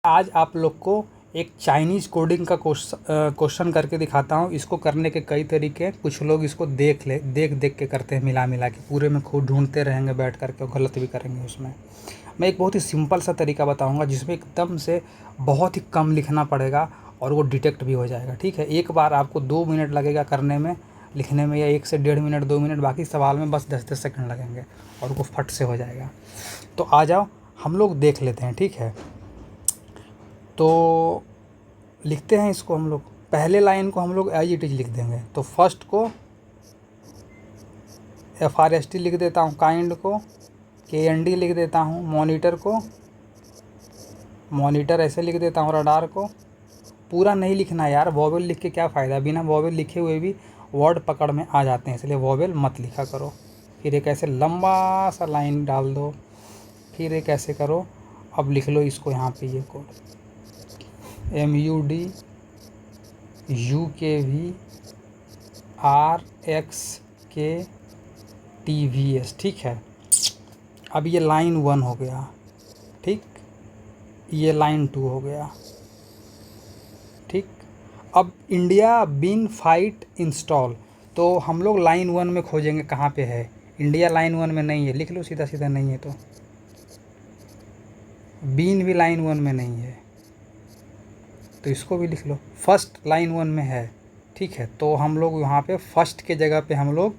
आज आप लोग को एक चाइनीज़ कोडिंग का क्वेश्चन करके दिखाता हूँ। इसको करने के कई तरीके हैं। कुछ लोग इसको देख देख के करते हैं, मिला के पूरे में खुद ढूंढते रहेंगे बैठ करके और गलत भी करेंगे उसमें। मैं एक बहुत ही सिंपल सा तरीका बताऊंगा जिसमें एकदम से बहुत ही कम लिखना पड़ेगा और वो डिटेक्ट भी हो जाएगा। ठीक है, एक बार आपको 2 मिनट लगेगा करने में, लिखने में, या 1 से 1.5 मिनट 2 मिनट, बाकी सवाल में बस 10-10 सेकंड लगेंगे और वो फट से हो जाएगा। तो आ जाओ हम लोग देख लेते हैं। ठीक है, तो लिखते हैं इसको हम लोग। पहले लाइन को हम लोग एज इट इज लिख देंगे। तो फर्स्ट को FRST लिख देता हूँ, काइंड को KND लिख देता हूँ, मॉनिटर को मॉनिटर ऐसे लिख देता हूँ, रडार को। पूरा नहीं लिखना यार, वॉवेल लिख के क्या फ़ायदा, बिना वॉवेल लिखे हुए भी वर्ड पकड़ में आ जाते हैं, इसलिए वॉवेल मत लिखा करो। फिर एक ऐसे लंबा सा लाइन डाल दो, फिर एक ऐसे करो। अब लिख लो इसको यहाँ पे, ये code MUD UKV RXK TVS। ठीक है, अब ये लाइन 1 हो गया। ठीक, ये लाइन 2 हो गया। ठीक, अब इंडिया बिन फाइट इंस्टॉल, तो हम लोग लाइन 1 में खोजेंगे कहाँ पे है। इंडिया लाइन 1 में नहीं है, लिख लो सीधा सीधा, नहीं है तो बीन भी लाइन 1 में नहीं है तो इसको भी लिख लो। फर्स्ट लाइन 1 में है। ठीक है, तो हम लोग यहाँ पे फर्स्ट के जगह पे हम लोग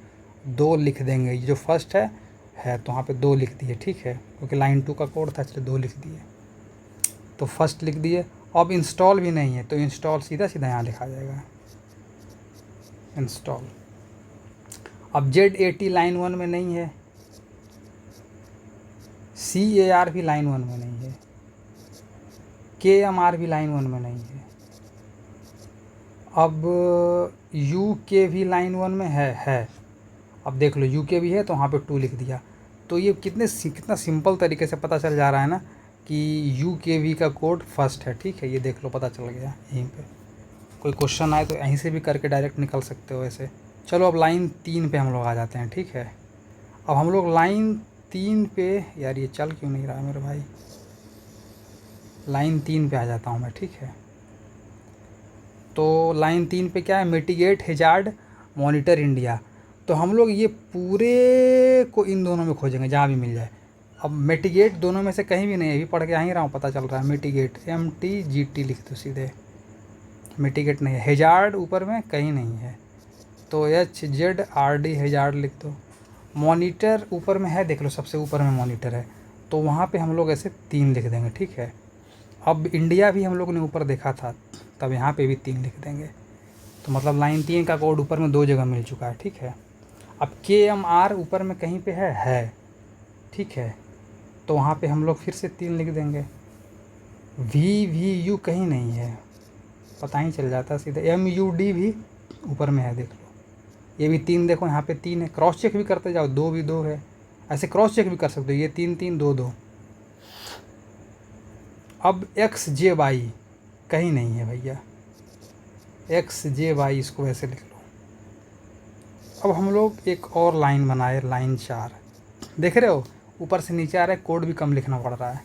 2 लिख देंगे। जो फर्स्ट है तो वहाँ पे 2 लिख दिए। ठीक है, क्योंकि लाइन 2 का कोड था इसलिए 2 लिख दिए, तो फर्स्ट लिख दिए। अब इंस्टॉल भी नहीं है तो इंस्टॉल सीधा सीधा यहाँ लिखा जाएगा, इंस्टॉल। अब ZAT लाइन 1 में नहीं है, CAR भी लाइन 1 में नहीं है, KMR भी लाइन 1 में नहीं है। अब UK भी लाइन 1 में है। अब देख लो UK भी है तो वहाँ पे 2 लिख दिया। तो ये कितना सिंपल तरीके से पता चल जा रहा है ना कि UKV का कोड फर्स्ट है। ठीक है, ये देख लो पता चल गया यहीं पे। कोई क्वेश्चन आए तो यहीं से भी करके डायरेक्ट निकल सकते हो ऐसे। चलो अब लाइन 3 पे हम लोग आ जाते हैं। ठीक है, अब हम लोग लाइन 3 पे, यार ये चल क्यों नहीं रहा मेरे भाई, लाइन 3 पे आ जाता हूँ मैं। ठीक है, तो लाइन 3 पे क्या है, मिटिगेट हैजार्ड मॉनिटर इंडिया। तो हम लोग ये पूरे को इन दोनों में खोजेंगे जहाँ भी मिल जाए। अब मिटिगेट दोनों में से कहीं भी नहीं है, अभी पढ़ के आ ही रहा हूँ, पता चल रहा है। मिटिगेट MTGT लिख दो सीधे, मिटिगेट नहीं है। हैजार्ड ऊपर में कहीं नहीं है तो HZRD हैजार्ड लिख दो। मॉनिटर ऊपर में है, देख लो सबसे ऊपर में मॉनिटर है, तो वहाँ पे हम लोग ऐसे 3 लिख देंगे। ठीक है, अब इंडिया भी हम लोग ने ऊपर देखा था, तब यहाँ पे भी 3 लिख देंगे। तो मतलब लाइन 3 का कोड ऊपर में 2 जगह मिल चुका है। ठीक है, अब KMR ऊपर में कहीं पे है। ठीक है, तो वहाँ पे हम लोग फिर से 3 लिख देंगे। VVU कहीं नहीं है, पता ही चल जाता सीधे। MUD भी ऊपर में है, देख लो ये भी 3, देखो यहाँ पे 3 है। क्रॉस चेक भी करते जाओ, 2 भी 2 है, ऐसे क्रॉस चेक भी कर सकते हो। ये 3 3 2 2। अब XJY कहीं नहीं है भैया, XJY इसको ऐसे लिख लो। अब हम लोग एक और लाइन बनाए, लाइन 4। देख रहे हो ऊपर से नीचे आ रहा है, कोड भी कम लिखना पड़ रहा है,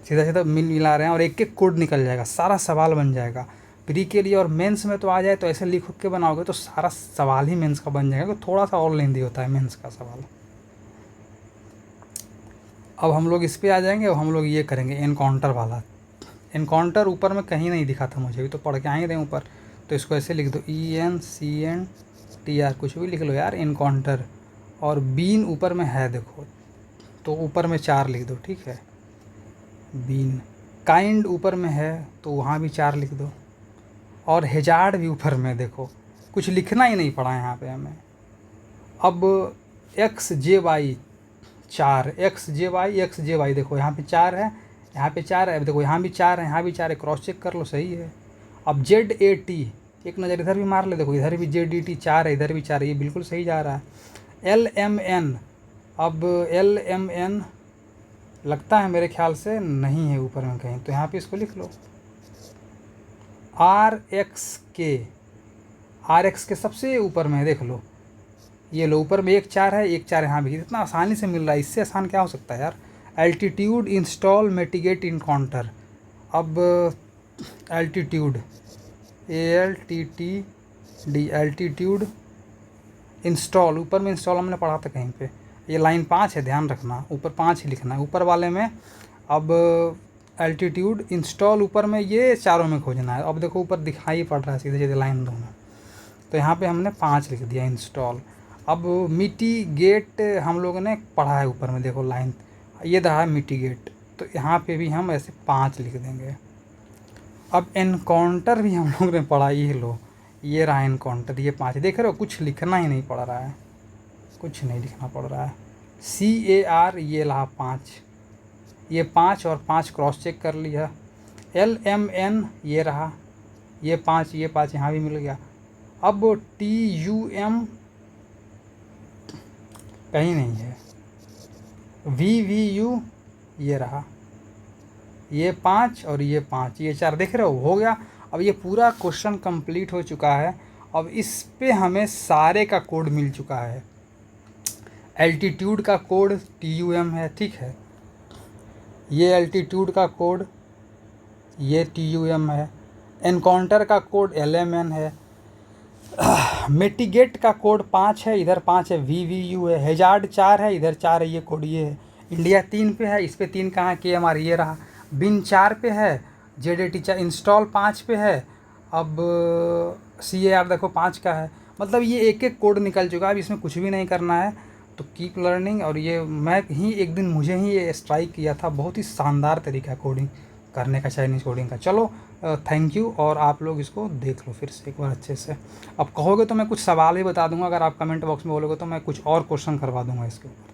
सीधा सीधा मिला रहे हैं और एक एक कोड निकल जाएगा, सारा सवाल बन जाएगा। प्री के लिए और मेंस में तो आ जाए तो ऐसे लिख के बनाओगे तो सारा सवाल ही मेंस का बन जाएगा। तो थोड़ा सा और लेंदी होता है मेंस का सवाल। अब हम लोग इस पे आ जाएंगे और हम लोग ये करेंगे एनकाउंटर वाला। एनकाउंटर ऊपर में कहीं नहीं दिखा था मुझे भी, तो पढ़ के आ ही रहे ऊपर, तो इसको ऐसे लिख दो ENCNTR, कुछ भी लिख लो यार, एनकाउंटर। और बीन ऊपर में है देखो, तो ऊपर में 4 लिख दो। ठीक है, बीन। काइंड ऊपर में है तो वहाँ भी 4 लिख दो। और हैजार्ड भी ऊपर में, देखो कुछ लिखना ही नहीं पड़ा यहाँ पे हमें। अब XJY 4, XJY देखो यहाँ पे 4 है, यहाँ पे 4 है, देखो यहाँ भी 4 है, यहाँ भी 4 है, क्रॉस चेक कर लो सही है। अब ZAT, एक नज़र इधर भी मार ले, देखो इधर भी ZAT 4 है, इधर भी 4 है, ये बिल्कुल सही जा रहा है। LMN, अब LMN लगता है मेरे ख्याल से नहीं है ऊपर में कहीं, तो यहाँ पे इसको लिख लो। RXK सबसे ऊपर में है, देख लो ये लो, ऊपर में एक 4 है, एक 4 यहाँ भी, इतना आसानी से मिल रहा है, इससे आसान क्या हो सकता है यार। Altitude install mitigate encounter. अब एल्टीट्यूड, ALTTD एल्टीट्यूड इंस्टॉल, ऊपर में इंस्टॉल हमने पढ़ा था कहीं पे, ये लाइन 5 है, ध्यान रखना, ऊपर 5 ही लिखना है ऊपर वाले में। अब एल्टीट्यूड इंस्टॉल ऊपर में, ये चारों में खोजना है। अब देखो ऊपर दिखाई पड़ रहा है सीधे सीधे लाइन दोनों, तो यहाँ पे हमने 5 लिख दिया इंस्टॉल। अब मिटिगेट हम लोगों ने पढ़ा है ऊपर में, देखो लाइन ये रहा मिटिगेट, तो यहाँ पे भी हम ऐसे 5 लिख देंगे। अब एनकाउंटर भी हम लोग ने पढ़ा, ये लो ये रहा एनकाउंटर, ये 5, देख रहे हो कुछ लिखना ही नहीं पड़ रहा है, कुछ नहीं लिखना पड़ रहा है। CAR ये रहा 5, ये 5 और 5 क्रॉस चेक कर लिया। LMN ये रहा, ये 5 यहाँ भी मिल गया। अब TUM कहीं नहीं है। VVU ये रहा, ये 5 और ये 5, ये 4, देख रहे हो गया। अब ये पूरा क्वेश्चन कंप्लीट हो चुका है। अब इस पे हमें सारे का कोड मिल चुका है। एल्टीट्यूड का कोड TUM है, ठीक है, ये एल्टीट्यूड का कोड ये TUM है, एनकाउंटर का कोड LMN है, मिटिगेट का कोड 5 है, इधर 5 है, VVU है, हेजार्ड 4 है, इधर 4 है, ये कोड ये है। इंडिया 3 पे है, इस पे 3 कहाँ है, KMR ये रहा। बिन 4 पे है, JDT इंस्टॉल 5 पे है। अब CAR देखो 5 का है। मतलब ये एक एक कोड निकल चुका है, अब इसमें कुछ भी नहीं करना है। तो कीप लर्निंग। और ये मैं ही एक दिन मुझे ही ये स्ट्राइक किया था, बहुत ही शानदार तरीका कोडिंग करने का, चाइनीज़ कोडिंग का। चलो थैंक यू, और आप लोग इसको देख लो फिर से एक बार अच्छे से। अब कहोगे तो मैं कुछ सवाल भी बता दूंगा, अगर आप कमेंट बॉक्स में बोलोगे तो मैं कुछ और क्वेश्चन करवा दूंगा इसके ऊपर।